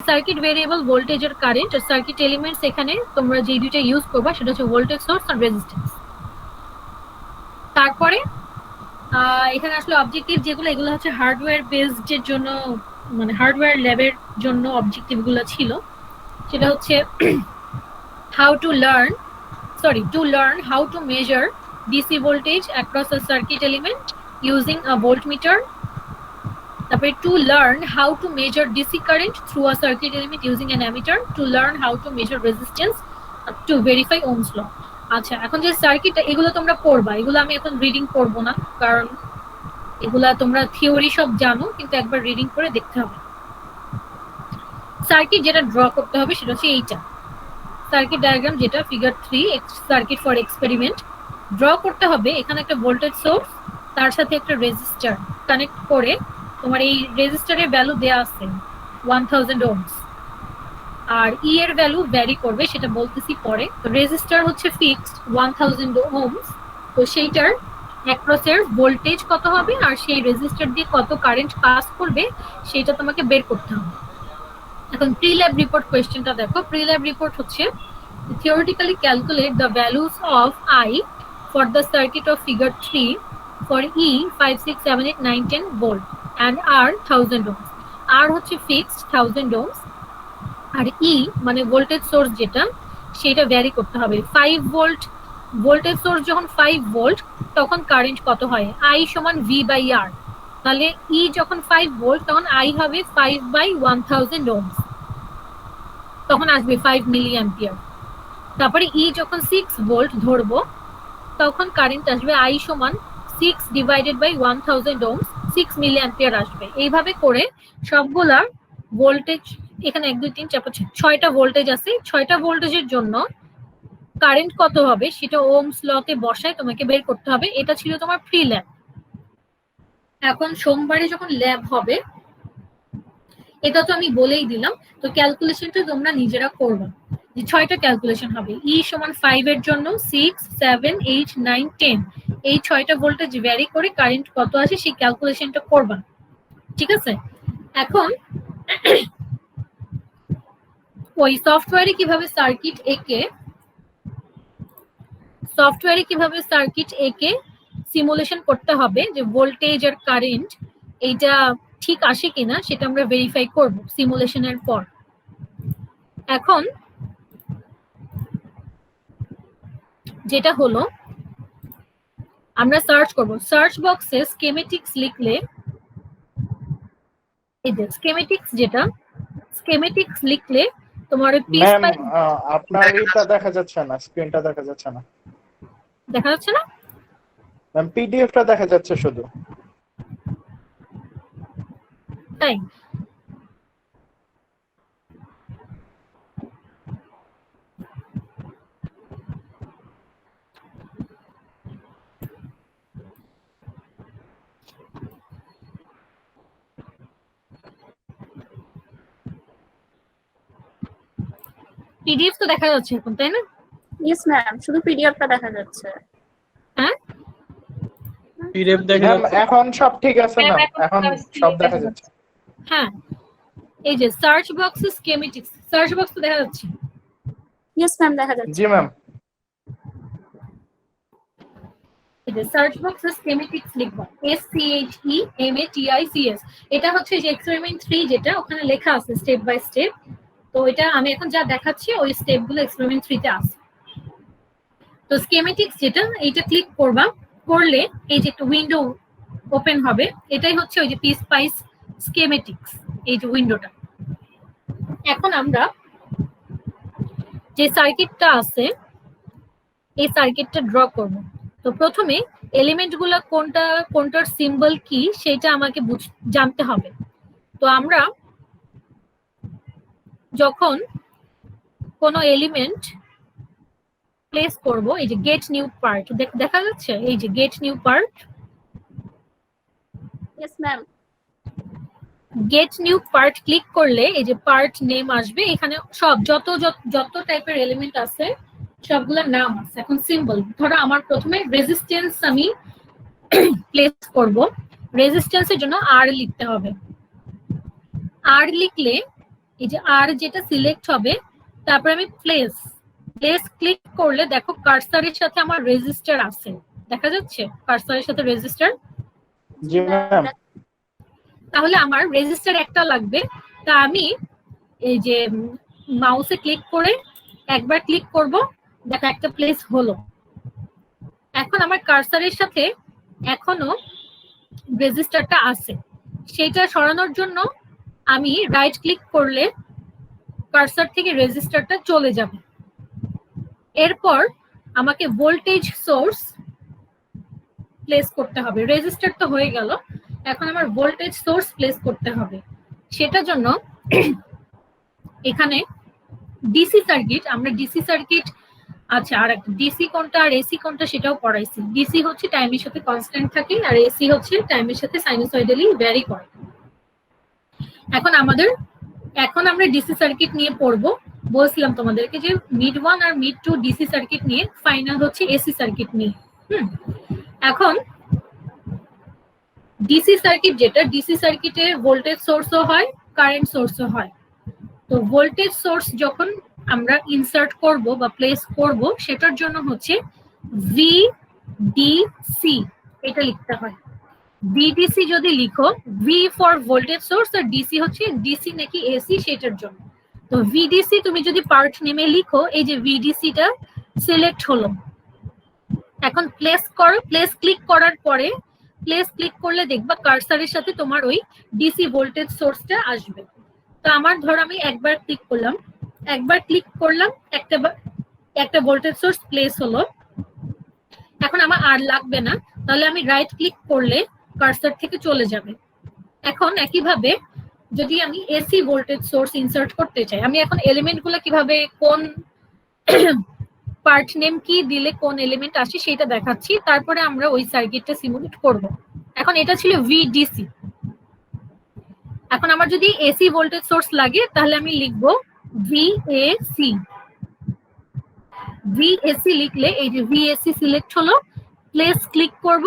Circuit variable voltage আর current আর circuit elements এখানে তোমরা যে দুইটা ইউজ করবা সেটা হচ্ছে ভোল্টেজ সোর্স আর রেজিস্ট্যান্স। তারপরে এখানে আসলে অবজেক্টিভ যেগুলো এগুলো হচ্ছে হার্ডওয়্যার বেসড এর জন্য, মানে হার্ডওয়্যার ল্যাবের জন্য অবজেক্টিভ গুলো ছিল। সেটা হচ্ছে to learn how to measure DC voltage across a circuit element using a voltmeter. তারপরে to learn how to measure DC current through a circuit element using an ammeter, to learn how to measure resistance, to verify Ohm's law. আচ্ছা, এখন যে সার্কিটটা এগুলো তোমরা পড়বা, এগুলো আমি এখন রিডিং করব না, কারণ এগুলা তোমরা থিওরি সব জানো, কিন্তু একবার রিডিং করে দেখতে হবে। সার্কিট যেটা ড্র করতে হবে সেটা হচ্ছে এইটা, সার্কিট ডায়াগ্রাম যেটা figure 3, circuit for experiment. Draw করতে হবে এখানে একটা ভোল্টেজ সোর্স, তার সাথে একটা রেজিস্টার কানেক্ট করে, তোমার এই রেজিস্টারের ভ্যালু দেয়া আছে 1000 ওহমস, আর ই এর ভ্যালু ভ্যারি করবে, সেটা বলতেছি পরে। তো রেজিস্টার হচ্ছে ফিক্সড 1000 ওহমস, তো সেইটার অ্যাক্রসের ভোল্টেজ কত হবে আর সেই রেজিস্টার দিয়ে কত কারেন্ট পাস করবে সেটা তোমাকে বের করতে হবে। এখন প্রি ল্যাব রিপোর্ট কোয়েশ্চেনটা দেখো। প্রি ল্যাব রিপোর্ট হচ্ছে theoretically calculate the values of I for the circuit of figure 3 for E 5, 6, 7, 8, 9, 10 volt and R 1000 ohms. R হচ্ছে fixed 1000 ohms আর E মানে ভোল্টেজ সোর্স যেটা সেটা ভ্যারি করতে হবে। 5 ভোল্ট ভোল্টেজ সোর্স যখন 5 ভোল্ট তখন current কত হয়, I সমান V বাই R। তাহলে E যখন 5 ভোল্ট তখন I হবে 5 বাই 1000 ohms, তখন আসবে 5 মিলি অ্যাম্পিয়ার। তারপরে E যখন 6 ভোল্ট ধরবো তখন কারেন্ট আসবে I সমান 6 divided by 1000 ohms, 6 milli ampere আসবে। এইভাবে করে সবগুলা ভোল্টেজ, এখানে 1 2 3 4 5 6টা ভোল্টেজ আছে, 6টা ভোল্টেজের জন্য কারেন্ট কত হবে সেটা ওহমস লতে বসায় তোমাকে বের করতে হবে। এটা ছিল তোমার প্রি ল্যাব। এখন সোমবারে যখন ল্যাব হবে, এটা তো আমি বলেই দিলাম, তো ক্যালকুলেশনটা তোমরা নিজেরা করবে। যে 6টা ক্যালকুলেশন হবে। E সমান 5 এর জন্য 6, 7, 8, 9, 10 এই 6টা ভোল্টেজ ভ্যারি করে কারেন্ট কত আসে সেই ক্যালকুলেশনটা করবা, ঠিক আছে? এখন ওই সফটওয়্যারে কিভাবে সার্কিট একে সিমুলেশন করতে হবে, যে ভোল্টেজ আর কারেন্ট এইটা ঠিক আসে কিনা সেটা আমরা ভেরিফাই করব সিমুলেশনের পর। এখন যেটা হলো আমরা সার্চ করব, সার্চ বক্সে স্কেমেটিক্স লিখলে, এই যে স্কেমেটিক্স যেটা, স্কেমেটিক্স লিখলে তোমার পিস বাই আপনার এটা দেখা যাচ্ছে না, স্ক্রিনটা দেখা যাচ্ছে না। দেখা যাচ্ছে না ম্যাম, পিডিএফটা দেখা যাচ্ছে শুধু। তাই পিডিএফ তো দেখা যাচ্ছে এখন, তাই না? ইয়েস ম্যাম, শুধু পিডিএফটা দেখা যাচ্ছে। হ্যাঁ, পিডিএফ দেখা যাচ্ছে এখন সব ঠিক আছে ম্যাম, এখন সব দেখা যাচ্ছে। হ্যাঁ, এই যে সার্চ বক্সে স্কেমেটিক্স, সার্চ বক্স তো দেখা যাচ্ছে। ইয়েস ম্যাম, দেখা যাচ্ছে। জি ম্যাম। এই যে সার্চ বক্সে স্কেমেটিক্স লিখবা, SCHEMATICS। এটা হচ্ছে যে এক্সপেরিমেন্ট 3 যেটা ওখানে লেখা আছে স্টেপ বাই স্টেপ। তো এটা আমি এখন যা দেখাচ্ছি ওই স্টেপগুলো এক্সপেরিমেন্ট 3 তে আছে। তো স্কেমেটিক্স যেটা, এইটা ক্লিক করবা, করলে এই যে একটা উইন্ডো ওপেন হবে, এটাই হচ্ছে ওই যে পিসপাইস স্কেমেটিক্স, এই যে উইন্ডোটা। এখন আমরা যে সার্কিটটা আছে এই সার্কিটটা ড্র করব। তো প্রথমে এলিমেন্টগুলো কোনটার সিম্বল কি সেটা আমাকে জানতে হবে। তো আমরা যখন কোনো এলিমেন্ট প্লেস করব, এই যে গেট নিউ পার্ট দেখা যাচ্ছে, এই যে get new part, yes ma'am. Get new part click করলে এই যে পার্ট নেম আসবে, এখানে সব যত টাইপের এলিমেন্ট আছে সবগুলোর নাম আছে। এখন সিম্বল, ধরো আমার প্রথমে রেজিস্ট্যান্স আমি প্লেস করব, রেজিস্ট্যান্সের জন্য আর লিখতে হবে। আর লিখলে এই যে আর যেটা সিলেক্ট হবে, তারপরে আমি প্লেস ক্লিক করলে দেখো কার্সারের সাথে আমার রেজিস্টার আছে, দেখা যাচ্ছে কার্সারের সাথে রেজিস্টার। জি ম্যাম। তাহলে আমার রেজিস্টার একটা লাগবে, তা আমি এই যে মাউসে ক্লিক করে একবার ক্লিক করব, দেখো একটা প্লেস হলো। এখন আমার কার্সারের সাথে এখনো রেজিস্টারটা আছে, সেটা সরানোর জন্য আমি রাইট ক্লিক করলে কার্সার থেকে রেজিস্টারটা চলে যাবে। এরপর আমাকে ভোল্টেজ সোর্স প্লেস করতে হবে। রেজিস্টার তো হয়ে গেল, এখন আমার ভোল্টেজ সোর্স প্লেস করতে হবে। সেটার জন্য এখানে ডিসি সার্কিট, আমরা ডিসি সার্কিট, আচ্ছা আর একটা ডিসি কোনটা আর এসি কোনটা সেটাও পড়াইছি। ডিসি হচ্ছে টাইমের সাথে কনস্ট্যান্ট থাকে, আর এসি হচ্ছে টাইমের সাথে সাইনোসয়েডালি ভ্যারি করে। এখন আমরা ডিসি সার্কিট নিয়ে পড়বো। বলছিলাম তোমাদেরকে যে মিড 1 আর মিড 2 ডিসি সার্কিট নিয়ে, ফাইনাল হচ্ছে এসি সার্কিট নিয়ে। এখন ডিসি সার্কিট যেটা, ডিসি সার্কিটে ভোল্টেজ সোর্সও হয়, কারেন্ট সোর্সও হয়। তো ভোল্টেজ সোর্স যখন আমরা ইনসার্ট করব বা প্লেস করব, সেটার জন্য হচ্ছে ভিডিসি এটা লিখতে হয়। ভিডিসি যদি লিখো, ভি ফর ভোল্টেজ সোর্স আর ডিসি হচ্ছে ডিসি নাকি এসি সেটার জন্য। তো ভিডিসি তুমি যদি পার্ট নেমে লিখো, এই যে ভিডিসিটা সিলেক্ট হলো। এখন প্লেস করো, প্লেস ক্লিক করার পরে প্লেস ক্লিক করলে দেখবা কার্সারের সাথে তোমার ওই ডিসি ভোল্টেজ সোর্সটা আসবে। তো আমার ধর আমি একবার ক্লিক করলাম, একটা ভোল্টেজ সোর্স প্লেস হলো। এখন আমার আর লাগবে না, তাহলে আমি রাইট ক্লিক করলে কার্সার থেকে চলে যাবে। এখন একইভাবে যদি আমি এসি ভোল্টেজ সোর্স ইনসার্ট করতে চাই, আমি এখন এলিমেন্ট গুলো কিভাবে, কোন পার্ট নেম কি দিলে কোন এলিমেন্ট আসে সেটা দেখাচ্ছি, তারপরে আমরা ওই সার্কিটটা সিমুলেট করব। এখন এটা ছিল ভিডিসি। এখন আমার যদি এসি ভোল্টেজ সোর্স লাগে, তাহলে আমি লিখবো ভিএসি। ভিএসি লিখলে এই যে ভিএসি সিলেক্ট হলো, প্লেস ক্লিক করব।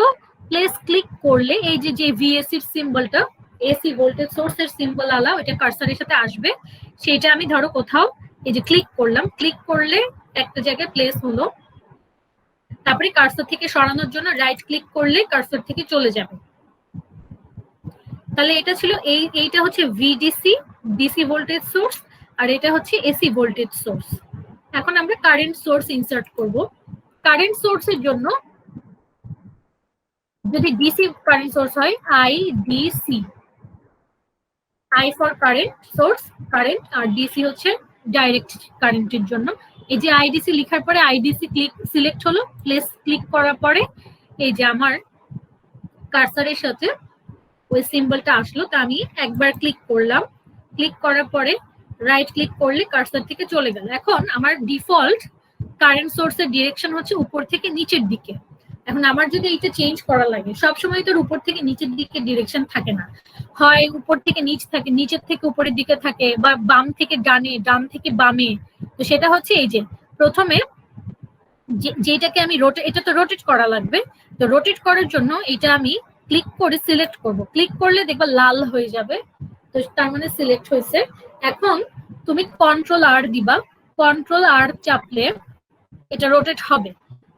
প্লেস ক্লিক করলে এই যে ভিএসি এর সিম্বলটা, এসি ভোল্টেজ সোর্সের সিম্বল আলা, ওইটা কার্সারের সাথে আসবে। সেটা আমি ধরো কোথাও এই যে ক্লিক করলাম, ক্লিক করলে একটা জায়গায় প্লেস হলো। তারপরে কার্সার থেকে সরানোর জন্য রাইট ক্লিক করলে কার্সার থেকে চলে যাবে। তাহলে এটা ছিল এইটা হচ্ছে ভিডিসি, ডিসি ভোল্টেজ সোর্স, আর এটা হচ্ছে এসি ভোল্টেজ সোর্স। এখন আমরা কারেন্ট সোর্স ইনসার্ট করব। কারেন্ট সোর্সের জন্য যদি ডিসি কারেন্ট সোর্স হয়, IDC, I for current source, current, আর ডিসি হচ্ছে ডাইরেক্ট কারেন্টের জন্য। এই যে আইডিসি লেখার পরে আইডিসি ক্লিক সিলেক্ট হলো, প্লেস ক্লিক করার পরে এই যে আমার কার্সারের সাথে ওই সিম্বলটা আসলো। তা আমি একবার ক্লিক করলাম, ক্লিক করার পরে রাইট ক্লিক করলে কার্সার থেকে চলে গেল। এখন আমার ডিফল্ট কারেন্ট সোর্সের ডিরেকশন হচ্ছে উপর থেকে নিচের দিকে। এখন আমার যদি এইটা চেঞ্জ করা লাগে, সবসময় তোর উপর থেকে নিচের দিকে ডিরেকশন থাকে না, হয় উপর থেকে নিচ থাকে, নিচের থেকে উপরের দিকে থাকে, বা বাম থেকে ডানে, ডান থেকে বামে। তো সেটা হচ্ছে এই যে প্রথমে যেটাকে আমি এটা তো রোটেট করা লাগবে। তো রোটেট করার জন্য এটা আমি ক্লিক করে সিলেক্ট করব। ক্লিক করলে দেখবা লাল হয়ে যাবে, তো তার মানে সিলেক্ট হয়েছে। এখন তুমি কন্ট্রোল আর দিবা, কন্ট্রোল আর চাপলে এটা রোটেট হবে।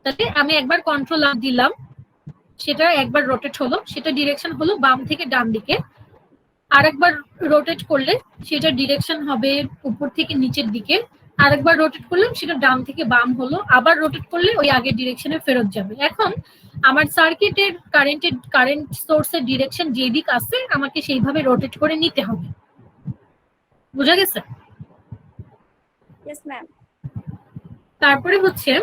তাহলে আমি একবার কন্ট্রোল আর দিলাম, সেটা একবার রোটেট হলো, সেটা ডিরেকশন হলো বাম থেকে ডান দিকে। আরেকবার রোটেট করলে সেটা ডিরেকশন হবে উপর থেকে নিচের দিকে। আরেকবার রোটেট করলাম, সেটা ডান থেকে বাম হলো। আবার রোটেট করলে ওই আগের ডিরেকশনে ফেরত যাবে। এখন আমার সার্কিটের কারেন্ট সোর্সের ডিরেকশন যেদিক আছে, আমাকে সেইভাবে রোটেট করে নিতে হবে। বুঝা গেছে? Yes ma'am. তারপরে হচ্ছে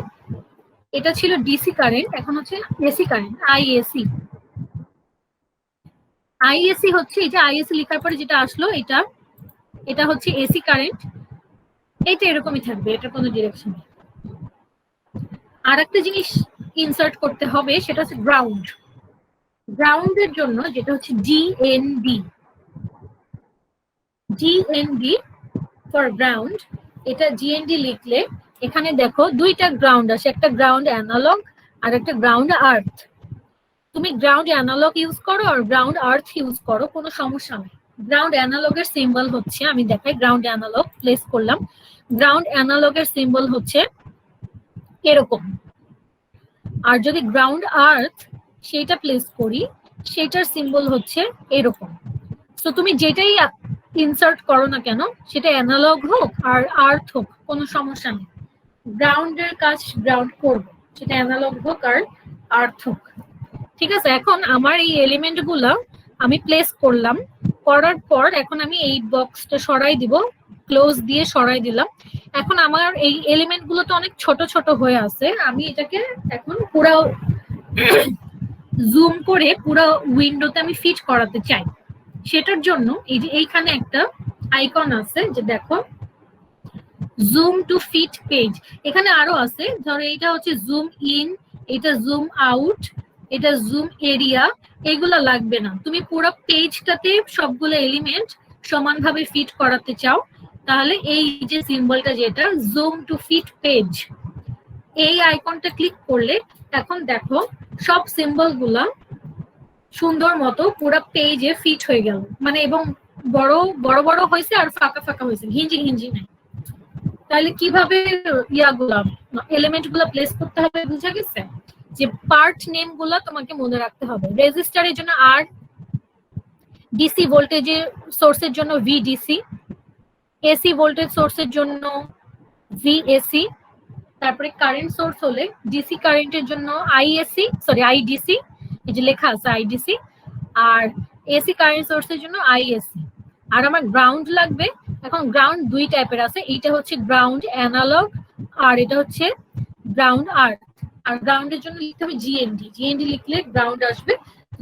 এটা ছিল ডিসি কারেন্ট, এখন হচ্ছে এসি কারেন্ট, আইএসি। আইএসি হচ্ছে এই যে আইএসি লেখার পরে যেটা আসলো, এটা হচ্ছে এসি কারেন্ট। এটা এরকমই থাকবে, এটা কোনো ডিরেকশন নেই। আর একটা জিনিস ইনসার্ট করতে হবে, সেটা হচ্ছে গ্রাউন্ড। গ্রাউন্ডের জন্য যেটা হচ্ছে জিএনডি, জিএনডি ফর গ্রাউন্ড। এটা জিএনডি লিখলে এখানে দেখো দুইটা গ্রাউন্ড আছে, একটা গ্রাউন্ড অ্যানালগ আর একটা গ্রাউন্ড আর্থ। তুমি গ্রাউন্ড অ্যানালগ ইউজ করো আর গ্রাউন্ড আর্থ ইউজ করো, কোনো সমস্যা নেই। গ্রাউন্ড অ্যানালগের সিম্বল হচ্ছে, আমি দেখাই, গ্রাউন্ড অ্যানালগ প্লেস করলাম। গ্রাউন্ড অ্যানালগের সিম্বল হচ্ছে এরকম। আর যদি গ্রাউন্ড আর্থ সেটা প্লেস করি, সেটার সিম্বল হচ্ছে এরকম। তো তুমি যেটাই ইনসার্ট করো না কেন, সেটা অ্যানালগ হোক আর আর্থ হোক, কোনো সমস্যা নেই। গ্রাউন্ডের কাজ গ্রাউন্ড করবে, সেটা অ্যানালগ হোক আর আর্থ হোক। ঠিক আছে, এখন আমার এই এলিমেন্ট গুলা আমি প্লেস করলাম, করার পর এখন আমি এই বক্সটা সরাই দিব, ক্লোজ দিয়ে সরাই দিলাম। এখন আমার এই এলিমেন্ট গুলো তো অনেক ছোট ছোট হয়ে আছে, আমি এটাকে এখন পুরো জুম করে পুরো উইন্ডোতে আমি ফিট করাতে চাই। সেটার জন্য এই যে এইখানে একটা আইকন আছে, যে দেখো জুম টু ফিট পেজ, এখানে আরো আছে। ধরো এটা হচ্ছে জুম ইন, এটা জুম আউট, এটা জুম এরিয়া, এগুলা লাগবে না। তুমি পুরো পেজটাতে সবগুলো এলিমেন্ট সমানভাবে ফিট করাতে চাও, তাহলে এই যে সিম্বলটা, যেটা জুম টু ফিট পেজ, এই আইকনটা ক্লিক করলে এখন দেখো সব সিম্বল গুলা সুন্দর মতো পুরো পেজে ফিট হয়ে গেল, মানে এবং বড় বড় বড় হয়েছে আর ফাঁকা ফাঁকা হয়েছে, ঘিঞ্জি ঘিঞ্জি নাই। তাহলে কিভাবে ইয়াগুলা এলিমেন্ট গুলা প্লেস করতে হবে বুঝা গেছে? যে পার্ট নেম গুলা তোমাকে মনে রাখতে হবে। রেজিস্টারের জন্য আর, ডিসি ভোল্টেজের সোর্সের জন্য ভিডিসি, এসি ভোল্টেজ সোর্সের জন্য ভিএসি, তারপরে কারেন্ট সোর্স হলে ডিসি কারেন্টের জন্য আইএসি, সরি আইডিসি, এই যে লেখা আছে আইডিসি, আর এসি কারেন্ট সোর্সের জন্য আইএসি। আর আমার গ্রাউন্ড লাগবে। এখন গ্রাউন্ড দুই টাইপের আছে, এইটা হচ্ছে গ্রাউন্ড অ্যানালগ আর এটা হচ্ছে গ্রাউন্ড আর্থ। আর গ্রাউন্ডের জন্য লিখতে হবে জিএনডি, জিএনডি লিখলে গ্রাউন্ড আসবে।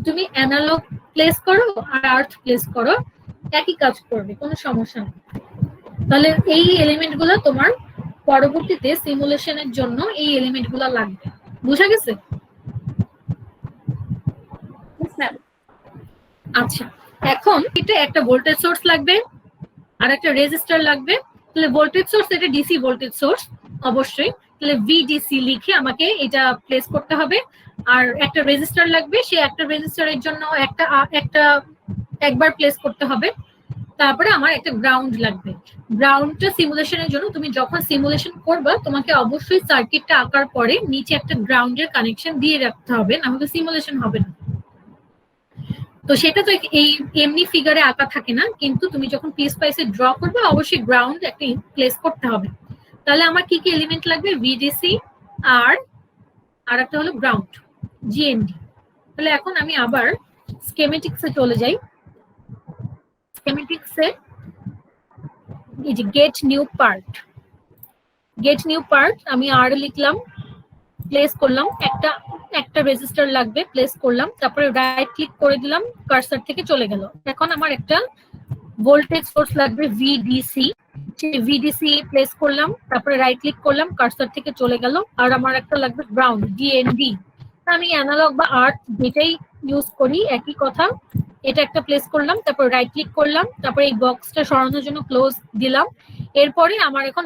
তুমি অ্যানালগ প্লেস করো আর আর্থ প্লেস করো, একই কাজ করবে, কোনো সমস্যা নেই। তাহলে এই এলিমেন্ট গুলো তোমার পরবর্তীতে সিমুলেশনের জন্য এই এলিমেন্ট গুলো লাগবে, বুঝা গেছে? Yes, ma'am. আচ্ছা, এখন এটা একটা ভোল্টেজ সোর্স লাগবে আর একটা রেজিস্টার লাগবে। তাহলে ভোল্টেজ সোর্স, এটা ডিসি ভোল্টেজ সোর্স অবশ্যই, তাহলে ভিডিসি লিখে আমাকে এটা প্লেস করতে হবে। আর একটা রেজিস্টার লাগবে, সেই একটা রেজিস্টারের জন্য একবার প্লেস করতে হবে। তারপরে আমার একটা গ্রাউন্ড লাগবে। গ্রাউন্ডটা সিমুলেশনের জন্য, তুমি যখন সিমুলেশন করবা তোমাকে অবশ্যই সার্কিটটা আঁকার পরে নিচে একটা গ্রাউন্ডের কানেকশন দিয়ে রাখতে হবে, না হলে সিমুলেশন হবে না। তো সেটা তো এই এমনি ফিগারে আঁকা থাকে না, কিন্তু তুমি যখন পিস পাইসে ড্র করবে অবশ্যই গ্রাউন্ড একটা প্লেস করতে হবে। তাহলে আমার কি কি এলিমেন্ট লাগবে? ভিডিসি আর একটা হলো গ্রাউন্ড, জিএনডি। তাহলে এখন আমি আবার স্কেমেটিক্সে চলে যাই। স্কেমেটিক্সে এই যে গেট নিউ পার্ট, আমি আর লিখলাম, প্লেস করলাম, একটা রেজিস্টার লাগবে, প্লেস করলাম, তারপরে রাইট ক্লিক করে দিলাম, কার্সার থেকে চলে গেল। এখন আমার একটা ভোল্টেজ সোর্স লাগবে ভিডিসি, ভিডিসি প্লেস করলাম, তারপরে রাইট ক্লিক করলাম, কার্সার থেকে চলে গেল। আর আমার একটা লাগবে গ্রাউন্ড, জিএনডি। আমি অ্যানালগ বা আর্থ যেটাই ইউজ করি একই কথা। এটা একটা প্লেস করলাম, তারপর রাইট ক্লিক করলাম, তারপরে এই বক্সটা সরানোর জন্য ক্লোজ দিলাম। এরপরে আমার এখন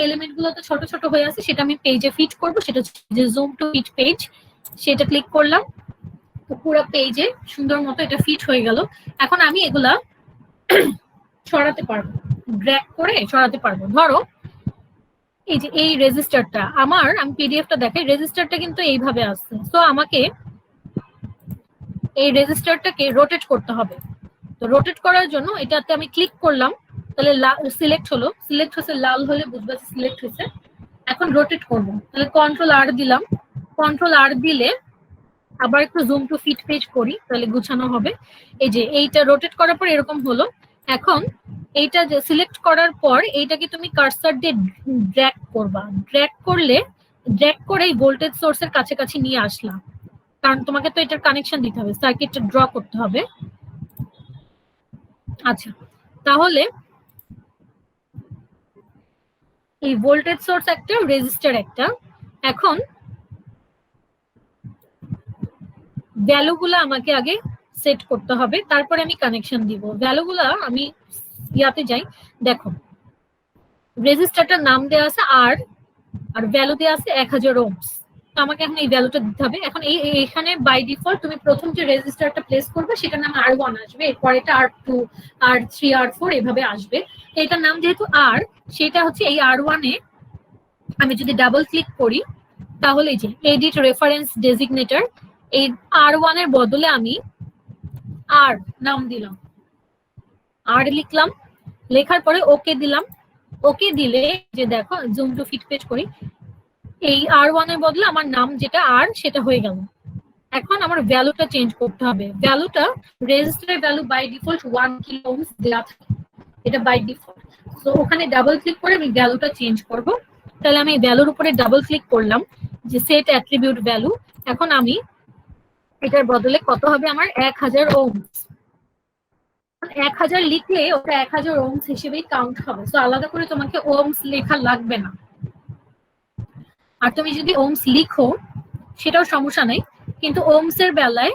এলিমেন্ট গুলো তো ছোট ছোট হয়ে আছে, সেটা আমি পেজে ফিট করব, সেটা হচ্ছে জুম টু ফিট পেজ, সেটা ক্লিক করলাম। তো পুরো পেজে সুন্দর মতো এটা ফিট হয়ে গেল। এখন আমি এগুলা সরাতে পারবো, ড্র্যাগ করে সরাতে পারবো। ধরো এই যে এই রেজিস্টারটা আমি পিডিএফটা দেখাই, রেজিস্টারটা কিন্তু এইভাবে আছে। তো আমাকে এই রেজিস্টারটাকে রোটেট করতে হবে। তো রোটেট করার জন্য এটাতে আমি ক্লিক করলাম, তাহলে সিলেক্ট হচ্ছে, লাল হলে বুঝবা সিলেক্ট হয়েছে। এখন রোটেট করব, তাহলে কন্ট্রোল আর দিলাম। কন্ট্রোল আর দিলে আবার একটু জুম টু ফিট পেজ করি, তাহলে গুছানো হবে। এই যে এইটা রোটেট করার পর এরকম হলো। এখন এইটা যে সিলেক্ট করার পর এইটাকে তুমি কার্সার দিয়ে ড্র্যাগ করবা, ড্র্যাগ করে এই ভোল্টেজ সোর্সের কাছাকাছি নিয়ে আসলাম, কারণ তোমাকে তো এটার কানেকশন দিতে হবে, সার্কিটটা ড্র করতে হবে। আচ্ছা, তাহলে এই ভোল্টেজ সোর্স একটা, রেজিস্টার একটা। এখন ভ্যালুগুলো আমাকে আগে সেট করতে হবে, তারপরে আমি কানেকশন দিব। ভ্যালুগুলো আমি ইয়াতে যাই, দেখো রেজিস্টারটার নাম দেওয়া আছে আর ভ্যালু দেওয়া আছে 1000 ওহমস। তো আমাকে এখন এই ভ্যালুটা দিতে হবে। এখন এখানে বাই ডিফল্ট তুমি প্রথম যে রেজিস্টারটা প্লেস করবে সেটার নাম R1 আসবে, এরপর এটা R2, R3, R4 এভাবে আসবে। এটার নাম যেহেতু R, সেটা হচ্ছে এই R1 এ আমি যদি ডাবল ক্লিক করি তাহলে এই যে এডিট রেফারেন্স ডেজিগনেটর, এই R1 এর বদলে আমি আর নাম দিলাম, আর লিখলাম, লেখার পরে ওকে দিলাম। ওকে দিলে যে দেখো জুম টু ফিট পেজ করি, এই R1 এর বদলে আমার নাম যেটা আর সেটা হয়ে গেল। এখন আমার ভ্যালুটা চেঞ্জ করতে হবে। ভ্যালুটা রেজিস্টারের value by default 1 kilo ohms দেওয়া থাকে, এটা বাই ডিফল্ট। তো ওখানে ডাবল ক্লিক করে আমি ভ্যালুটা চেঞ্জ করব। তাহলে আমি ভ্যালুর উপরে ডাবল ক্লিক করলাম যে সেট অ্যাট্রিবিউট ভ্যালু। এখন আমি এটার বদলে কত হবে আমার 1000 ওহমস। 1000 লিখলে ওটা 1000 ওহমস হিসেবেই কাউন্ট হবে, তো আলাদা করে তোমাকে ওহমস লেখা লাগবে না। আর তুমি যদি ওহমস লিখো সেটাও সমস্যা নাই, কিন্তু ওহমস এর বেলায়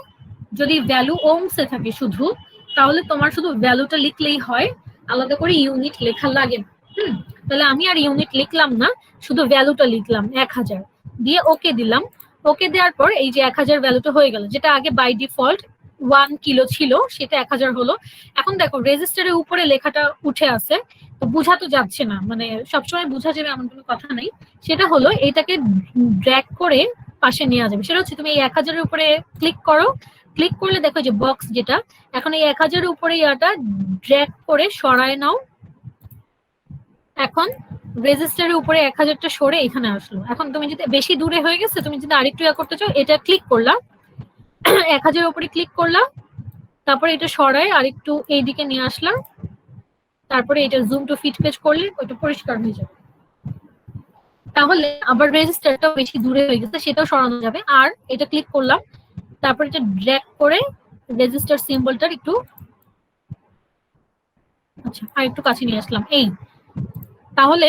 যদি ভ্যালু ওহমস এ থাকে শুধু, তাহলে তোমার শুধু ভ্যালুটা লিখলেই হয়, আলাদা করে ইউনিট লেখা লাগে না। তাহলে আমি আর ইউনিট লিখলাম না, শুধু ভ্যালুটা লিখলাম 1000 দিয়ে ওকে দিলাম। ওকে দেওয়ার পর এই যে 1000 ভ্যালুটা হয়ে গেল, যেটা আগে বাই ডিফল্ট 1 কিলো ছিল সেটা 1000 হলো। এখন দেখো রেজিস্টারের উপরে লেখাটা উঠে আছে, তো বোঝা তো যাচ্ছে না, মানে সবসময় বোঝা যাবে এমন কোনো কথা নেই। সেটা হলো এটাকে ড্র্যাগ করে পাশে নেওয়া যাবে। সেটা হচ্ছে তুমি এই 1000 এর উপরে ক্লিক করো, ক্লিক করলে দেখো যে বক্স যেটা, এখন এই 1000 এর উপরে ইয়াটা ড্র্যাগ করে সরায় নাও। এখন রেজিস্টারের উপরে 1000টা সরে এখানে আসলো। এখন তুমি যদি বেশি দূরে হয়ে গেছে, তুমি যদি আরেকটু ইয়া করতে চাও, এটা ক্লিক করলা, 1000 এর উপরে ক্লিক করলা, তারপরে এটা সরায় আরেকটু এইদিকে নিয়ে আসলাম, তারপরে এটা জুম টু ফিট পেজ করলে ওইটা পরিষ্কার হয়ে যাবে। তাহলে আবার রেজিস্টারটা বেশি দূরে হয়ে গেছে সেটাও সরানো যাবে। আর এটা ক্লিক করলাম, তারপর এটা ড্র্যাগ করে রেজিস্টার সিম্বলটার একটু আর একটু কাছে নিয়ে আসলাম। এই তাহলে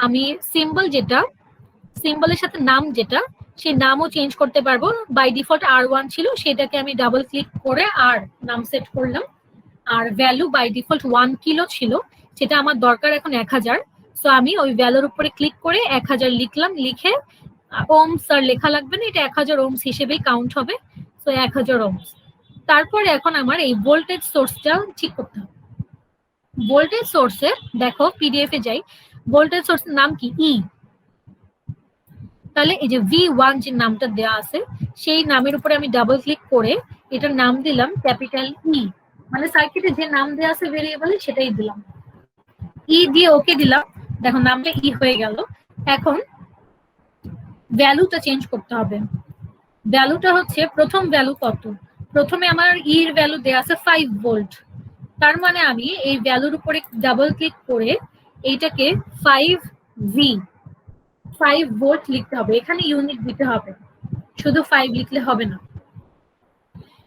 আমি সিম্বল যেটা, সিম্বলের সাথে নাম যেটা, সেই নামও চেঞ্জ করতে পারবো। বাই ডিফল্ট R1 ছিল, সেটাকে আমি ডাবল ক্লিক করে আর নাম সেট করলাম। আর ভ্যালু বাই ডিফল্ট 1 কিলো ছিল, সেটা আমার দরকার এখন 1000। সো আমি ওই ভ্যালুর উপরে ক্লিক করে 1000 লিখলাম, লিখে ওহমস আর লেখা লাগবে না, এটা 1000 ওহমস হিসেবেই কাউন্ট হবে। So 1000 Ohm's. তারপরে এখন আমার এই ভোল্টেজ সোর্সটা ঠিক করতে হবে। ভোল্টেজ সোর্সে দেখো পিডিএফ এ যাই, ভোল্টেজ সোর্সের নাম কি ই। তাহলে এই যে V1 যে নামটা দেওয়া আছে সেই নামের উপরে আমি ডাবল ক্লিক করে এটার নাম দিলাম ক্যাপিটাল ই, মানে সার্কিটে যে নাম দেওয়া আছে ভেরিয়েবলে সেটাই দিলাম। ই দিয়ে ওকে দিলাম, দেখো নামটা ই হয়ে গেল। এখন ভ্যালুটা চেঞ্জ করতে হবে। ভ্যালুটা হচ্ছে প্রথম ভ্যালু কত, প্রথমে আমার ই এর ভ্যালু দেওয়া আছে 5 ভোল্ট, তার মানে আমি এই ভ্যালুর উপরে ডাবল ক্লিক করে এইটাকে 5 ভোল্ট লিখতে হবে। এখানে ইউনিট দিতে হবে, শুধু 5 লিখলে হবে না।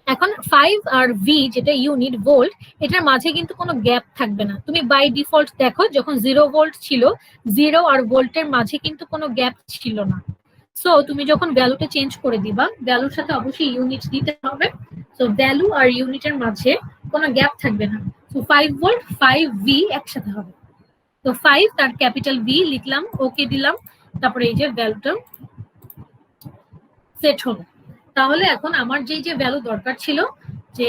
এখন 5 আর ভি যেটা ইউনিট ভোল্ট, এটার মাঝে কিন্তু কোনো গ্যাপ থাকবে না। তুমি বাই ডিফল্ট দেখো যখন 0 ভোল্ট ছিল, 0 আর ভোল্টের মাঝে কিন্তু কোনো গ্যাপ ছিল না। সো তুমি যখন ভ্যালুটা চেঞ্জ করে দিবা, ভ্যালুর সাথে অবশ্যই ইউনিট দিতে হবে। সো ভ্যালু আর ইউনিটের মাঝে কোনো গ্যাপ থাকবে না। সো 5 ভোল্ট 5 ভি একসাথে হবে। তো 5 তার ক্যাপিটাল ভি লিখলাম, ওকে দিলাম, তারপরে এই যে ভ্যালুটা সেট হলো। তাহলে এখন আমার যে ভ্যালু দরকার ছিল, যে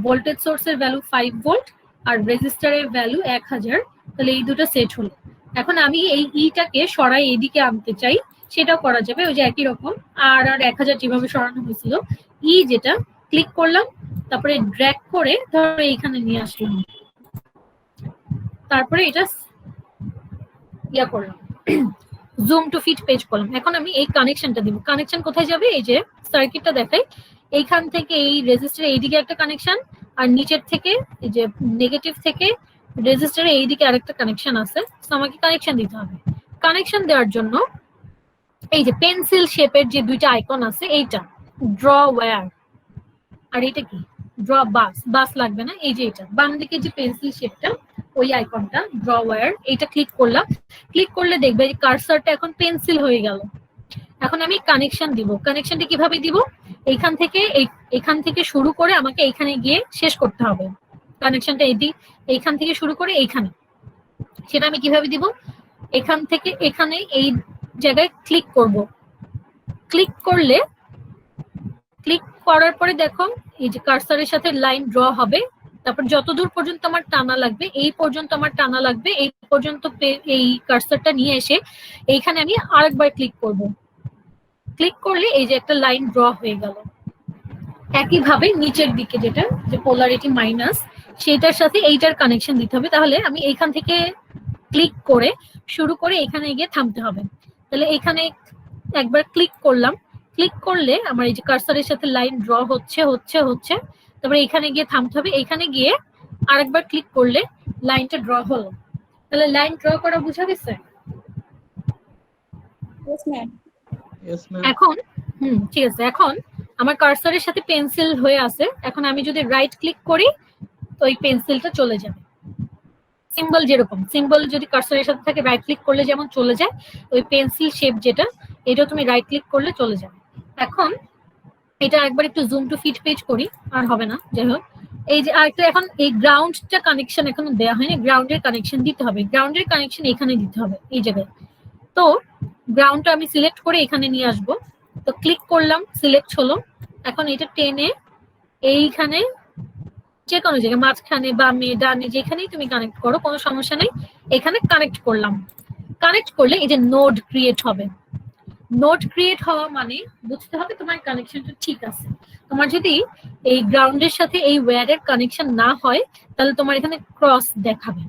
ভোল্টেজ সোর্সের ভ্যালু 5 ভোল্ট আর রেজিস্টারের ভ্যালু 1000, তাহলে এই দুটো সেট হলো। এখন আমি এই ইটাকে সরাই এদিকে আনতে চাই, সেটাও করা যাবে, ওই যে একই রকম আর 1000 যেভাবে সরানো হয়েছিল। ই যেটা ক্লিক করলাম, তারপরে ড্র্যাগ করে ধরো এইখানে নিয়ে আসলাম, তারপরে এটা ইয়া করলাম, জুম টু ফিট পেজ করলাম। এখন আমি এই কানেকশনটা দিব। কানেকশন কোথায় যাবে, এই যে সার্কিটটা দেখাই, এইখান থেকে এই রেজিস্টারে এইদিকে একটা কানেকশন, আর নিচের থেকে এই যে নেগেটিভ থেকে রেজিস্টারে এইদিকে আরেকটা কানেকশন আছে। তো আমাকে কানেকশন দিতে হবে। কানেকশন দেওয়ার জন্য এই যে পেন্সিল শেপের যে দুইটা আইকন আছে, এইটা ড্র ওয়্যার, আর এটা কি ড্র বাস, বাস লাগবে না, এই যে এটা বাম দিকে যে পেন্সিল শেপটা ওই আইকনটা ড্র ওয়্যার, এইটা ক্লিক করলাম। ক্লিক করলে দেখবে যে কার্সারটা এখন পেন্সিল হয়ে গেল। এখন আমি কানেকশন দিব। কানেকশনটা কিভাবে দিব, এখান থেকে শুরু করে আমাকে এইখানে গিয়ে শেষ করতে হবে। কানেকশনটা এইখান থেকে শুরু করে এইখানে, সেটা আমি কিভাবে দিব, এখান থেকে এখানে এই জায়গায় ক্লিক করব, ক্লিক করার পরে দেখো এই যে কার্সারের সাথে লাইন ড্র হবে, তারপর যতদূর পর্যন্ত আমার টানা লাগবে এই পর্যন্ত আমার টানা লাগবে, এই পর্যন্ত এই কার্সারটা নিয়ে এসে এইখানে আমি আরেকবার ক্লিক করব। ক্লিক করলে এই যে একটা লাইন ড্র হয়ে গেল। একইভাবে নিচের দিকে যেটা যে পোলারিটি মাইনাস সেটার সাথে এইটার কানেকশন দিতে হবে। তাহলে আমি এইখান থেকে ক্লিক করে শুরু করে এখানে গিয়ে থামতে হবে। তাহলে এখানে একবার ক্লিক করলাম, ক্লিক করলে আমার এই যে কার্সারের সাথে লাইন ড্র হচ্ছে, তারপরে এখানে গিয়ে থামতে হবে। এখানে গিয়ে আরেকবার ক্লিক করলে লাইনটা ড্র হলো। তাহলে লাইন ড্র করা বুঝা গেছে? Yes, ma'am. Yes, ma'am. এখন ঠিক আছে, এখন আমার কার্সারের সাথে পেন্সিল হয়ে আছে। এখন আমি যদি রাইট ক্লিক করি তো ওই পেন্সিলটা চলে যাবে। সিম্বল যেরকম, সিম্বল যদি কার্সারের সাথে থাকে রাইট ক্লিক করলে যেমন চলে যায়, ওই পেন্সিল শেপ যেটা এটা তুমি রাইট ক্লিক করলে চলে যাবে। এখন এটা একবার একটু জুম টু ফিট পেজ করি, আর হবে না, যাই হোক। এই যে আরেকটা, এখন এই গ্রাউন্ডটা কানেকশন এখনো দেওয়া হয়নি, গ্রাউন্ডের কানেকশন দিতে হবে। গ্রাউন্ডের কানেকশন এখানে দিতে হবে এই জায়গায়। তো গ্রাউন্ডটা আমি সিলেক্ট করে এখানে নিয়ে আসবো। তো ক্লিক করলাম, সিলেক্ট হলো। এখন এটা টেনে এইখানে যে কোনো জায়গায় মাঝখানে বামে ডানে যেখানেই তুমি কানেক্ট করো কোনো সমস্যা নেই। এখানে কানেক্ট করলাম। কানেক্ট করলে এই যে নোড ক্রিয়েট হবে। নোড ক্রিয়েট হওয়া মানে বুঝতে হবে তোমার কানেকশনটা ঠিক আছে। তোমার যদি এই গ্রাউন্ডের সাথে এই ওয়্যারের কানেকশন না হয় তাহলে তোমার এখানে ক্রস দেখাবে।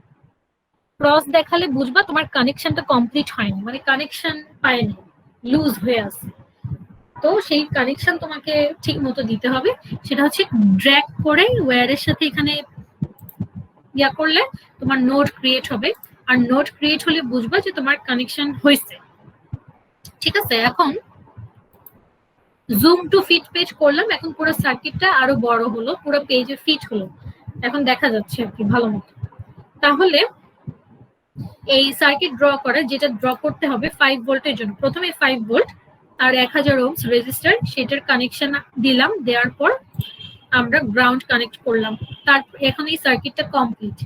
ক্রস দেখালে বুঝবা তোমার কানেকশনটা কমপ্লিট হয়নি, মানে কানেকশন পায়নি, লুজ হয়ে আছে। তো সেই কানেকশন তোমাকে ঠিক মতো দিতে হবে। সেটা হচ্ছে ড্র্যাগ করে ওয়্যারের সাথে এখানে ইয়া করলে তোমার নোড ক্রিয়েট হবে। আর নোড ক্রিয়েট হলে বুঝবা যে তোমার কানেকশন হয়েছে। ঠিক আছে, এখন জুম টু ফিট পেজ করলাম। এখন পুরো সার্কিটটা আরো বড় হলো, পুরো পেজে ফিট হলো, এখন দেখা যাচ্ছে আর কি ভালো মতো। তাহলে এই সার্কিট ড্র করে যেটা ড্র করতে হবে 5 ভোল্টের জন্য, প্রথমে 5 ভোল্ট আর 1000 ওহমস রেজিস্টার, সেটার কানেকশন দিলাম। দেওয়ার পর আমরা গ্রাউন্ড কানেক্ট করলাম। তারপর এখন এই সার্কিটটা কমপ্লিট।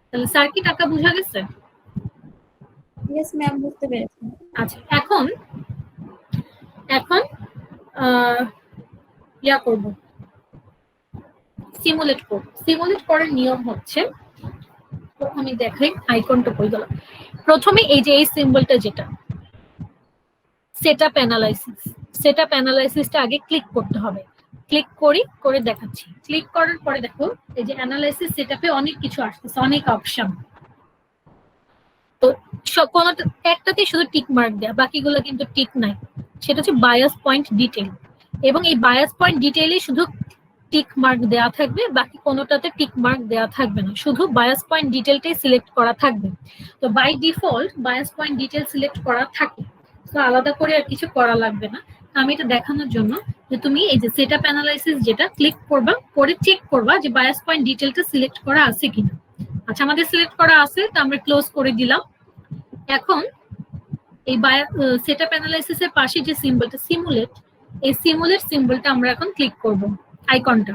তাহলে সার্কিট আঁকা বোঝা গেছে? Yes, ma'am. বুঝতে পেরেছি। আচ্ছা, এখন ইয়া করব, সিমুলেট করব। সিমুলেট করার নিয়ম হচ্ছে, আমি দেখাই আইকনটা কই গেল। প্রথমে এই যে এই সিম্বলটা যেটা সেটআপ অ্যানালাইসিস, সেটআপ অ্যানালাইসিসটা আগে ক্লিক করতে হবে। ক্লিক করে দেখাচ্ছি। ক্লিক করার পরে দেখো এই যে অ্যানালাইসিস সেটআপে অনেক কিছু আসতেছে, অনেক অপশন। তো কোন একটাতেই শুধু টিক মার্ক দেয়া, বাকিগুলো কিন্তু টিক নাই। সেটা হচ্ছে বায়াস পয়েন্ট ডিটেইল, এবং এই বায়াস পয়েন্ট ডিটেইলে শুধু টিক মার্ক দেওয়া থাকবে, বাকি কোনোটাতে টিক মার্ক দেওয়া থাকবে না, শুধু বায়াস পয়েন্ট ডিটেইলটাই সিলেক্ট করা থাকবে। তো by default bias point detail select করা থাকে, তো আলাদা করে আর কিছু করা লাগবে না। আমি এটা দেখানোর জন্য যে তুমি এই যে সেটআপ অ্যানালাইসিস যেটা ক্লিক করবা, করে চেক করবা যে বায়াস পয়েন্ট ডিটেইলটা সিলেক্ট করা আছে কিনা। আচ্ছা, আমাদের সিলেক্ট করা আছে, তো আমরা ক্লোজ করে দিলাম। এখন এই সেটআপ অ্যানালাইসিসের পাশে যে সিম্বলটা সিমুলেট, এই সিমুলেট সিম্বলটা আমরা এখন ক্লিক করব, আইকনটা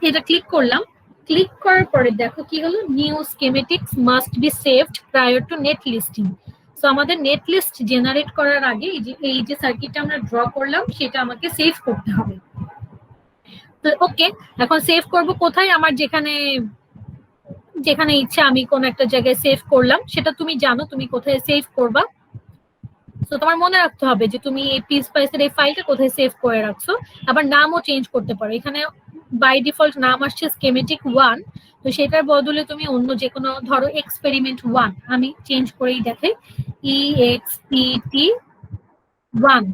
এটা ক্লিক করলাম। ক্লিক করার পরে দেখো কি হলো, new schematics must be saved prior to net listing. So আমাদের নেট লিস্ট জেনারেট করার আগে এই যে সার্কিটটা আমরা ড্র করলাম সেটা আমাকে সেভ করতে হবে। তো ওকে, এখন সেভ করব কোথায়? আমার যেখানে ইচ্ছা আমি কোন একটা জায়গায় সেভ করলাম, সেটা তুমি জানো তুমি কোথায় সেভ করবা। তো তোমার মনে রাখতে হবে যে তুমি এই পিএসপাইসের এই ফাইলটা কোথায় সেভ করে রাখছো। আবার নামও চেঞ্জ করতে পারো। এখানে বাই ডিফল্ট নাম আসছে স্কিমেটিক 1, তো সেটার বদলে তুমি অন্য যে কোনো, ধরো এক্সপেরিমেন্ট 1, আমি চেঞ্জ করেই দেখাই, EXPT1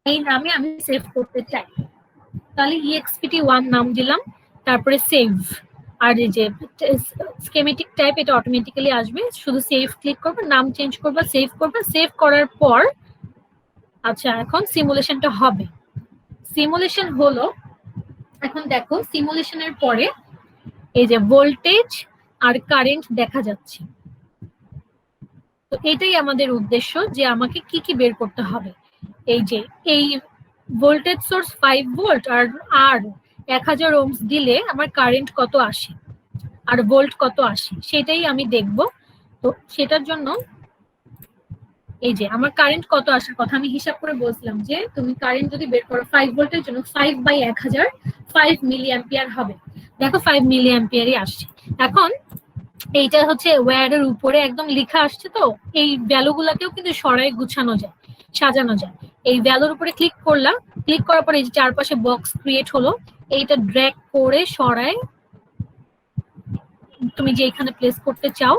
এই নামে আমি সেভ করতে চাই। তাহলে EXPT1 নাম দিলাম, তারপরে সেভ। আর এই যে স্কিমেটিক টাইপ এটা অটোমেটিক্যালি আসবে, শুধু সেভ ক্লিক করবে, নাম চেঞ্জ করবে, সেভ করবে। সেভ করার পর আচ্ছা এখন সিমুলেশনটা হবে। সিমুলেশন হলো, এখন দেখো সিমুলেশনের পরে এই যে ভোল্টেজ আর কারেন্ট দেখা যাচ্ছে। তো এটাই আমাদের উদ্দেশ্য যে আমাকে কি কি বের করতে হবে। এই যে এই ভোল্টেজ সোর্স 5 ভোল্ট আর 1000 ওহমস দিলে আমার কারেন্ট কত আসে আর ভোল্ট কত আসে সেটাই আমি দেখব। তো সেটার জন্য এই যে আমার কারেন্ট কত আসার কথা আমি হিসাব করে বলছিলাম যে তুমি কারেন্ট যদি বের করো 5 ভোল্টের জন্য 5/1000 5 মিলি অ্যাম্পিয়ার হবে। দেখো 5 মিলি অ্যাম্পিয়ারই আসছে। এখন এইটা হচ্ছে ওয়্যারের উপরে একদম লেখা আসছে, তো এই ভ্যালুগুলোকেও কিন্তু সরাই গুছানো যায়, সাজানো যায়। এই ভ্যালুর উপরে ক্লিক করলাম, ক্লিক করার পরে এই যে চারপাশে বক্স ক্রিয়েট হলো, এইটা ড্র্যাগ করে সরায় তুমি যে এখানে প্লেস করতে চাও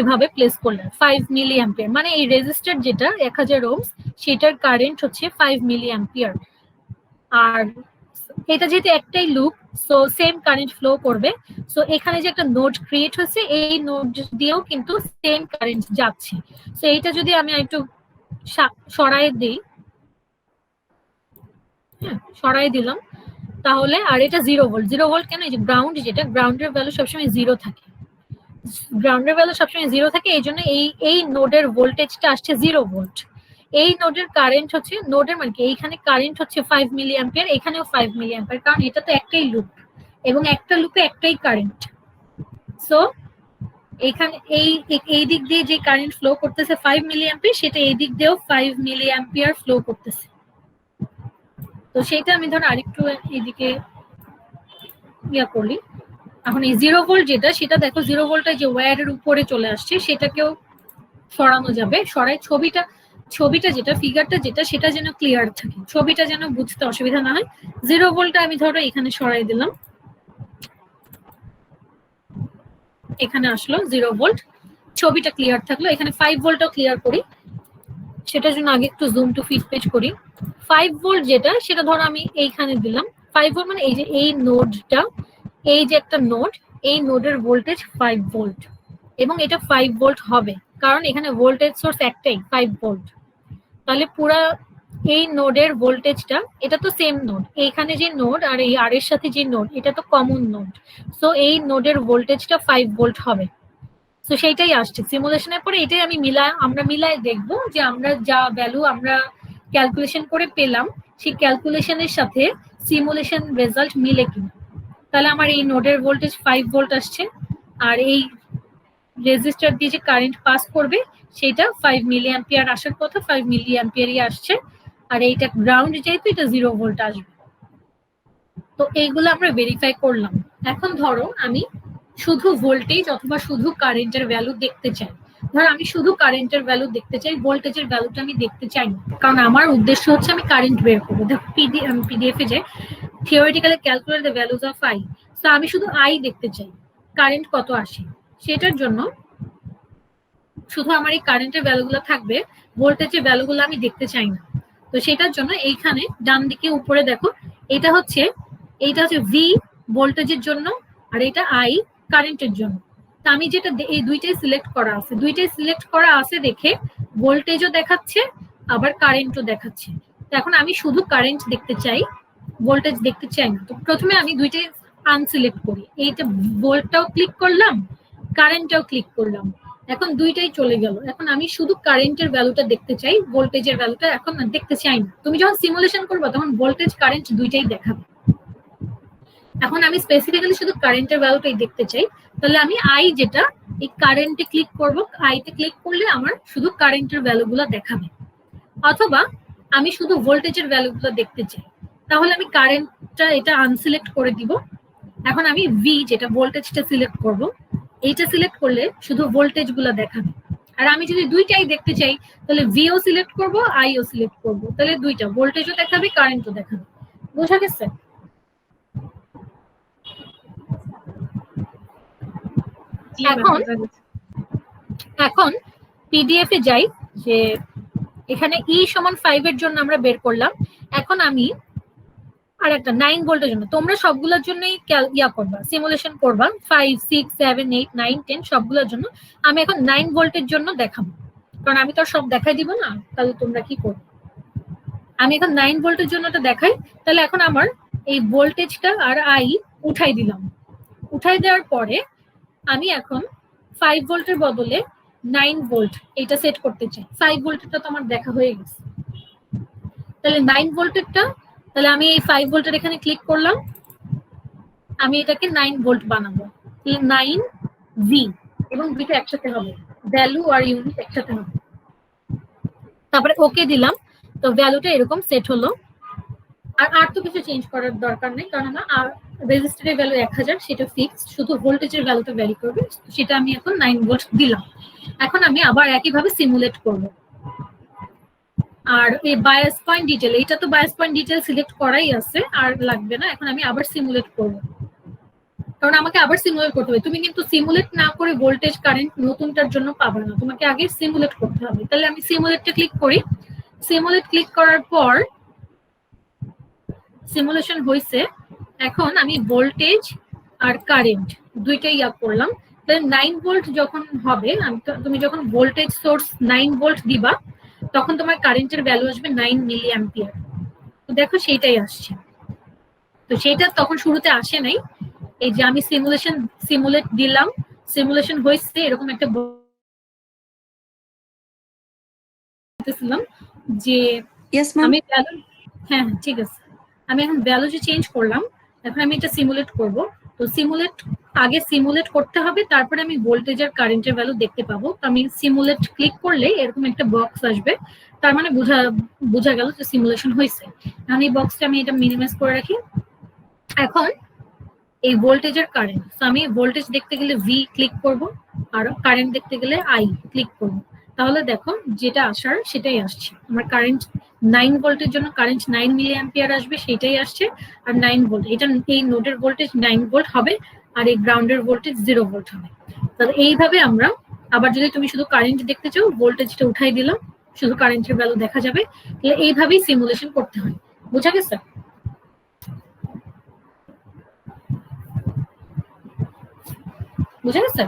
এভাবে প্লেস করলে 5 মিলি অ্যাম্পিয়ার, মানে এই রেজিস্টার যেটা 1000 ওহমস সেটার কারেন্ট হচ্ছে 5 মিলি অ্যাম্পিয়ার। আর এটা যেহেতু একটাই loop, so same current flow করবে। সো এখানে যে একটা নোড ক্রিয়েট হয়েছে এই নোড দিয়েও কিন্তু সেম কারেন্ট যাচ্ছে। সো এইটা যদি আমি একটু সরাই দিই, হ্যাঁ সরাই দিলাম, তাহলে আর এটা 0 ভোল্ট। 0 ভোল্ট কেন? এই যে গ্রাউন্ড, যেটা গ্রাউন্ডের ভ্যালু সবসময় 0 থাকে, গ্রাউন্ডের ভ্যালু সবসময় 0 থাকে, এই জন্য এই নোডের ভোল্টেজটা আসছে 0 ভোল্ট। এই নোডের কারেন্ট হচ্ছে, নোডের মানে কি, এইখানে কারেন্ট হচ্ছে 5 মিলি অ্যাম্পিয়ার, এখানেও 5 মিলি অ্যাম্পিয়ার, কারণ এটা তো একটাই লুপ এবং একটা লুপে একটাই কারেন্ট। সো এখানে এই দিক দিয়ে যে কারেন্ট ফ্লো করতেছে 5 মিলি অ্যাম্পিয়ার, সেটা এই দিক দিয়েও 5 মিলি অ্যাম্পিয়ার ফ্লো করতেছে। তো সেটা আমি ধর আরেকটু এইদিকে ইয়া করলি। এখন এই 0 ভোল্ট যেটা, সেটা দেখো 0 ভোল্টটা যে ওয়্যারের উপরে চলে আসছে সেটাকেও সরানো যাবে। সরাই ছবিটা যেটা, ফিগারটা যেটা, সেটা যেন ক্লিয়ার থাকে, ছবিটা যেন বুঝতে অসুবিধা না হয়। 0 ভোল্টটা আমি ধরো এখানে সরাই দিলাম, এখানে আসলো 0 ভোল্ট, ছবিটা ক্লিয়ার থাকলো। এখানে 5 ভোল্টও ক্লিয়ার করি, সেটার জন্য আগে একটু জুম টু ফিট পেজ করি। 5 ভোল্ট যেটা, সেটা ধরো আমি এইখানে দিলাম। 5 ভোল্ট মানে এই যে এই নোডটা, এই যে একটা নোড, এই নোডের ভোল্টেজ 5 ভোল্ট এবং এটা 5 ভোল্ট হবে, কারণ এখানে ভোল্টেজ সোর্স একটাই 5 ভোল্ট। তাহলে পুরা এই নোডের ভোল্টেজটা, এটা তো সেম নোড, এইখানে যে নোড আর এই আর এর সাথে যে নোড, এটা তো কমন নোড, সো এই নোডের ভোল্টেজটা 5 ভোল্ট হবে। সো সেইটাই আসছে সিমুলেশনের পরে, এটাই আমরা মিলাই দেখবো যে আমরা যা ভ্যালু আমরা ক্যালকুলেশন করে পেলাম সেই ক্যালকুলেশনের সাথে সিমুলেশন রেজাল্ট মিলে কিনা। তাহলে আমার এই নোডের ভোল্টেজ 5 ভোল্ট আসছে, আর এই রেজিস্টার দিয়ে যে কারেন্ট পাস করবে সেটা 5 মিলি অ্যাম্পিয়ার আসার কথা, 5 মিলি অ্যাম্পিয়ারই আসছে। আর এইটা গ্রাউন্ড যেহেতু, এটা 0 ভোল্ট আসবে। তো এইগুলো আমরা ভেরিফাই করলাম। এখন ধরো আমি শুধু ভোল্টেজ অথবা শুধু কারেন্টের ভ্যালু দেখতে চাই। ধরো আমি শুধু কারেন্টের ভ্যালু দেখতে চাই, ভোল্টেজের ভ্যালুটা আমি দেখতে চাই না, কারণ আমার উদ্দেশ্য হচ্ছে আমি কারেন্ট বের করবো। দেখো পিডিএফ এ যে theoretically calculate the values of I, so আমি শুধু আই দেখতে চাই, কারেন্ট কত আসে। সেটার জন্য শুধু আমার এই কারেন্টের ভ্যালুগুলো থাকবে, ভোল্টেজের ভ্যালুগুলো আমি দেখতে চাই না। তো সেটার জন্য এইখানে ডান দিকে উপরে দেখো, এইটা হচ্ছে ভি ভোল্টেজের জন্য, আর এটা আই কারেন্টের জন্য। তো আমি যেটা এই দুইটাই সিলেক্ট করা আছে দেখে ভোল্টেজও দেখাচ্ছে আবার কারেন্টও দেখাচ্ছে। তো এখন আমি শুধু কারেন্ট দেখতে চাই, ভোল্টেজ দেখতে চাই না। তো প্রথমে আমি দুইটাই আনসিলেক্ট করি, এইটা ভোল্টটাও ক্লিক করলাম, কারেন্টটাও ক্লিক করলাম, এখন দুইটাই চলে গেল। এখন আমি শুধু কারেন্টের ভ্যালুটা দেখতে চাই, ভোল্টেজের ভ্যালুটা এখন দেখতে চাই না। তুমি যখন সিমুলেশন করবে তখন ভোল্টেজ কারেন্ট দুইটাই দেখাবে। এখন আমি স্পেসিফিক্যালি শুধু কারেন্টের ভ্যালুটাই দেখতে চাই, তাহলে আমি আই যেটা, এই কারেন্টে ক্লিক করব, আইতে ক্লিক করলে আমার শুধু কারেন্টের ভ্যালুগুলো দেখাবে। অথবা আমি শুধু ভোল্টেজের ভ্যালুগুলো দেখতে চাই, তাহলে আমি কারেন্টটা এটা আনসিলেক্ট করে দিব। এখন আমি ভি যেটা ভোল্টেজটা সিলেক্ট করব, এইটা সিলেক্ট করলে শুধু ভোল্টেজ গুলো দেখাবে। আর আমি যদি দুইটাই দেখতে চাই তাহলে ভিও সিলেক্ট করব, আইও সিলেক্ট করব, তাহলে দুইটা ভোল্টেজও দেখাবে, কারেন্টও দেখাবে। বোঝা গেছে? এখন পিডিএফ এ যাই, যে এখানে ই সমান 5 এর জন্য আমরা বের করলাম। এখন আমি আর একটা 9 ভোল্টের জন্য, তোমরা সবগুলোর জন্যই ইয়া করবা, সিমুলেশন করবা, 5 6 7 8 9 10 সবগুলোর জন্য। আমি এখন 9 ভোল্টের জন্য দেখাবো, কারণ আমি তো সব দেখাই দিব না, তাহলে তোমরা কি করবে। আমি এখন 9 ভোল্টের জন্য এটা দেখাই। তাহলে এখন আমার এই ভোল্টেজটা আর আই উঠাই দিলাম। উঠাই দেওয়ার পরে আমি এখন 5 ভোল্টের বদলে 9 ভোল্ট এটা সেট করতে চাই। 5 ভোল্টেরটা তো আমার দেখা হয়ে গেছে, তাহলে 9 ভোল্টেরটা, তাহলে আমি এই 5 ভোল্টের এখানে ক্লিক করলাম, আমি এটাকে 9 ভোল্ট বানাবো, 9 ভি এবং ভিটা একসাথে হবে, ভ্যালু আর ইউনিট একসাথে হবে। তারপরে ওকে দিলাম, তো ভ্যালুটা এরকম সেট হলো। আর তো কিছু চেঞ্জ করার দরকার নেই, কারণ আর রেজিস্টারের ভ্যালু 1000, সেটা ফিক্সড, শুধু ভোল্টেজের ভ্যালুটা ভ্যারি করবে। সেটা আমি এখন 9 ভোল্ট দিলাম। এখন আমি আবার একইভাবে সিমুলেট করব। আর এই বায়াস পয়েন্ট ডিটেল, এটা তো বায়াস পয়েন্ট ডিটেল সিলেক্ট করাই আছে, আর লাগবে না। এখন আমি আবার সিমুলেট করব, কারণ আমাকে আবার সিমুলেট করতে হবে। তুমি কিন্তু সিমুলেট না করে ভোল্টেজ কারেন্ট নতুনটার জন্য পাবে না, তোমাকে আগে সিমুলেট করতে হবে। তাহলে আমি সিমুলেটটা ক্লিক করি। সিমুলেট ক্লিক করার পর সিমুলেশন হয়েছে। এখন আমি ভোল্টেজ আর কারেন্ট দুইটাই ইয়া করলাম। তাহলে 9 ভোল্ট যখন হবে, তুমি যখন ভোল্টেজ সোর্স 9 ভোল্ট দিবা, তখন তোমার কারেন্টের ভ্যালু আসবে 9 মিলি অ্যাম্পিয়ার। তো দেখো সেইটাই আসছে। তো সেইটা তখন শুরুতে আসে নাই। এই যে আমি সিমুলেট দিলাম, সিমুলেশন হয়েছে, এরকম একটা বলতেছিলাম যে ইয়েস ম্যাম। আমি ভ্যালু, হ্যাঁ ঠিক আছে, আমি এখন ভ্যালু যে চেঞ্জ করলাম, এখন আমি এটা সিমুলেট করব। তো আগে সিমুলেট করতে হবে, তারপরে আমি ভোল্টেজ আর কারেন্টের ভ্যালু দেখতে পাবো। তো আমি সিমুলেট ক্লিক করলে এরকম একটা বক্স আসবে, তার মানে বোঝা গেল যে সিমুলেশন হয়েছে। এখন এই বক্সটা আমি এটা মিনিমাইজ করে রাখি। এখন এই ভোল্টেজ আর কারেন্ট, তো আমি ভোল্টেজ দেখতে গেলে ভি ক্লিক করব, আর কারেন্ট দেখতে গেলে আই ক্লিক করব। তাহলে দেখো যেটা আসার সেটাই আসছে। আমার কারেন্ট 9 ভোল্টের জন্য কারেন্ট 9 মিলি অ্যাম্পিয়ার আসবে, সেটাই আসছে। আর 9 ভোল্ট, এটা এই নোডের ভোল্টেজ 9 ভোল্ট হবে, আর এই গ্রাউন্ডের ভোল্টেজ 0 ভোল্ট হবে। তাহলে এইভাবে আমরা, আবার যদি তুমি শুধু কারেন্ট দেখতে চাও, ভোল্টেজটা উঠাই দিলাম, শুধু কারেন্টের ভ্যালু দেখা যাবে। তাহলে এইভাবেই সিমুলেশন করতে হয়। বুঝা গেছে? বুঝা গেছে?